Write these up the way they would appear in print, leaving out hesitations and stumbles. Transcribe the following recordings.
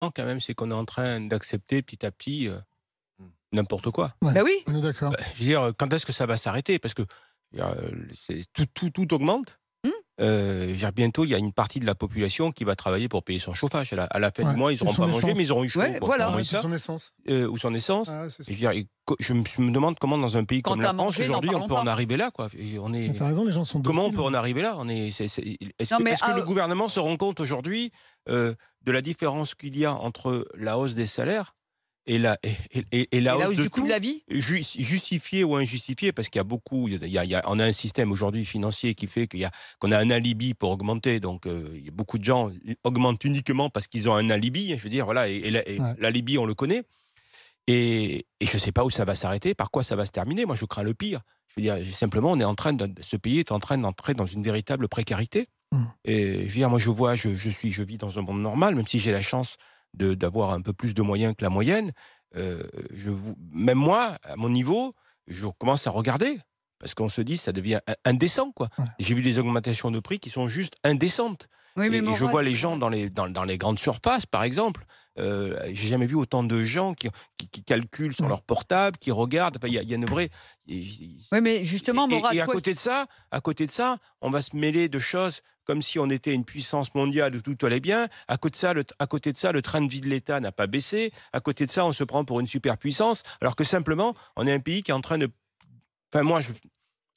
Non, quand même, c'est qu'on est en train d'accepter petit à petit, n'importe quoi. Ouais, Bah oui. on est d'accord. Je veux dire, quand est-ce que ça va s'arrêter? Parce que, je veux dire, c'est tout augmente. Mmh. Je veux dire, bientôt, il y a une partie de la population qui va travailler pour payer son chauffage. À la fin du Ouais, mois, ils et n'auront son pas mangé, essence. mais ils auront eu chaud. Ouais, Bon, au voilà. moins Ouais, c'est ça, son essence. ou son essence. Ah ouais, c'est Et je sûr. veux dire, je me demande comment dans un pays Quant comme à la France, manger, n'en aujourd'hui, on parlons peut en pas. arriver là, quoi. Et on Mais est tu raison, les gens sont comment on dociles. peut en arriver là? Est-ce Non que mais est-ce que le gouvernement se rend compte aujourd'hui, de la différence qu'il y a entre la hausse des salaires et et la la hausse hausse de du coût de tout, la vie? justifiée ou injustifiée, parce qu'il y a beaucoup, on a un système aujourd'hui financier qui fait qu'on a un alibi pour augmenter, donc il y a beaucoup de gens augmentent uniquement parce qu'ils ont un alibi, je veux dire, voilà, et Ouais. l'alibi, on le connaît, et je ne sais pas où ça va s'arrêter, par quoi ça va se terminer. Moi, je crains le pire. Je veux dire, simplement, ce pays est en train d'entrer dans une véritable précarité. Mmh. Et je veux dire, moi, je vis dans un monde normal, même si j'ai la chance d'avoir un peu plus de moyens que la moyenne. Même moi, à mon niveau, je commence à regarder, parce qu'on se dit, ça devient indécent, quoi. Ouais. J'ai vu des augmentations de prix qui sont juste indécentes. Oui, mais Et je vois Mourad, les gens dans les grandes surfaces, par exemple. J'ai jamais vu autant de gens qui calculent sur Ouais. leur portable, qui regardent. Enfin, il y a une vraie. oui, mais justement, Mourad, Et à toi, côté de ça, on va se mêler de choses comme si on était une puissance mondiale où tout allait bien. À côté de ça, le train de vie de l'État n'a pas baissé. À côté de ça, on se prend pour une superpuissance, alors que simplement, on est un pays qui est en train de. Enfin, moi,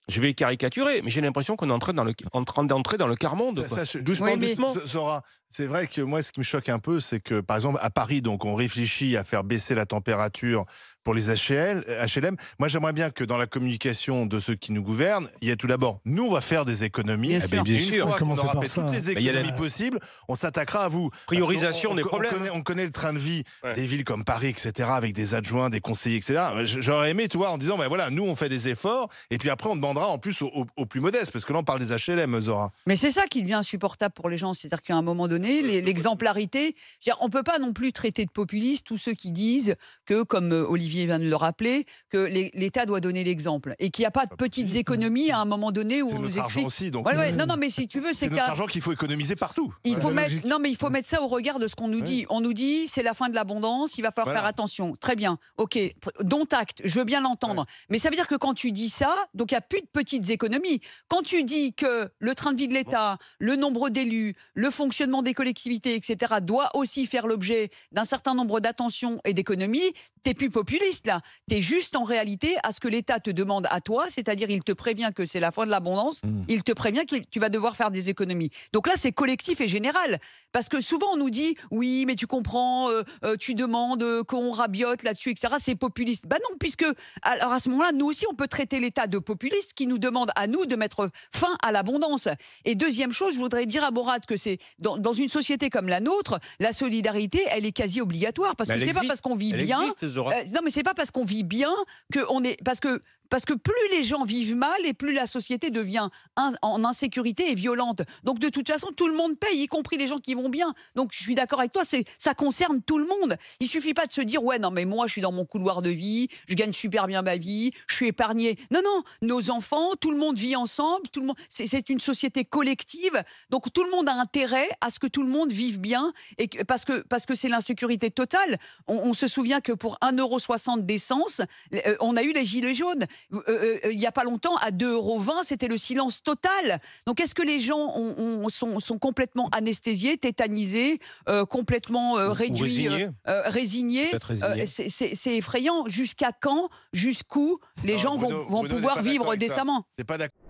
je vais caricaturer, mais j'ai l'impression qu'on est en train d'entrer dans le quart-monde, quoi. oui, Doucement, mais doucement. Zora, c'est vrai que moi, ce qui me choque un peu, c'est que, par exemple, à Paris, donc, on réfléchit à faire baisser la température pour les HLM. Moi, j'aimerais bien que dans la communication de ceux qui nous gouvernent, il y ait tout d'abord, nous, on va faire des économies. Bien Eh sûr. bien Et une sûr. fois qu'on Commencez aura par fait ça. toutes les Mais il y a la économies possibles, on s'attaquera à vous. Parce priorisation qu'on- des problèmes. On connaît le train de vie Ouais. des villes comme Paris, etc., avec des adjoints, des conseillers, etc. J'aurais aimé, tu vois, en disant, ben voilà, nous, on fait des efforts, et puis après, on demandera en plus aux plus modestes, parce que là, on parle des HLM, Zora. Mais c'est ça qui devient insupportable pour les gens. C'est-à-dire qu'à un moment donné, l'exemplarité, je veux dire, on ne peut pas non plus traiter de populistes tous ceux qui disent que, comme Olivier vient de le rappeler, que l'État doit donner l'exemple et qu'il n'y a pas de petites populiste, économies à un moment donné où C'est on nous notre argent explique. aussi, donc Ouais, ouais, non, non, mais si tu veux, c'est c'est notre qu'à argent qu'il faut économiser partout. il faut la mettre, logique. non, mais il faut mettre ça au regard de ce qu'on nous Ouais. dit. On nous dit, c'est la fin de l'abondance, il va falloir Voilà. faire attention. Très bien, ok, dont acte, je veux bien l'entendre. Mais ça veut dire que quand tu dis ça, donc il n'y a plus de petites économies. Quand tu dis que le train de vie de l'État, le nombre d'élus, le fonctionnement des collectivités, etc., doit aussi faire l'objet d'un certain nombre d'attention et d'économies, t'es plus populiste là. T'es juste en réalité à ce que l'État te demande à toi, c'est-à-dire il te prévient que c'est la fin de l'abondance, il te prévient que tu vas devoir faire des économies. Donc là, c'est collectif et général. Parce que souvent, on nous dit, oui, mais tu comprends, tu demandes qu'on rabiote là-dessus, etc. C'est populiste. Ben non, puisque, alors à ce moment-là, nous aussi, on peut traiter l'État de populiste qui nous demande à nous de mettre fin à l'abondance. Et deuxième chose, je voudrais dire à Mourad que c'est dans une société comme la nôtre, la solidarité, elle est quasi obligatoire. Parce Mais que elle c'est pas existe. parce qu'on vit Elle bien. existe, Zora. Non, mais c'est pas parce qu'on vit bien qu'on est. Parce que plus les gens vivent mal et plus la société devient en insécurité et violente. Donc de toute façon, tout le monde paye, y compris les gens qui vont bien. Donc je suis d'accord avec toi, ça concerne tout le monde. Il suffit pas de se dire, ouais, non, mais moi je suis dans mon couloir de vie, je gagne super bien ma vie, je suis épargné. Non, non, nos enfants, tout le monde vit ensemble, tout le monde, c'est une société collective. Donc tout le monde a intérêt à ce que tout le monde vive bien, parce que c'est l'insécurité totale. On se souvient que pour 1,60 € d'essence, on a eu les gilets jaunes. Il n'y a pas longtemps, à 2,20 €, c'était le silence total. Donc, est-ce que les gens sont complètement anesthésiés, tétanisés, complètement Ou réduits, résignés peut-être résignés. C'est effrayant. Jusqu'à quand, jusqu'où les gens Bruno vont n'est pouvoir pas vivre d'accord avec ça. décemment? C'est pas d'accord.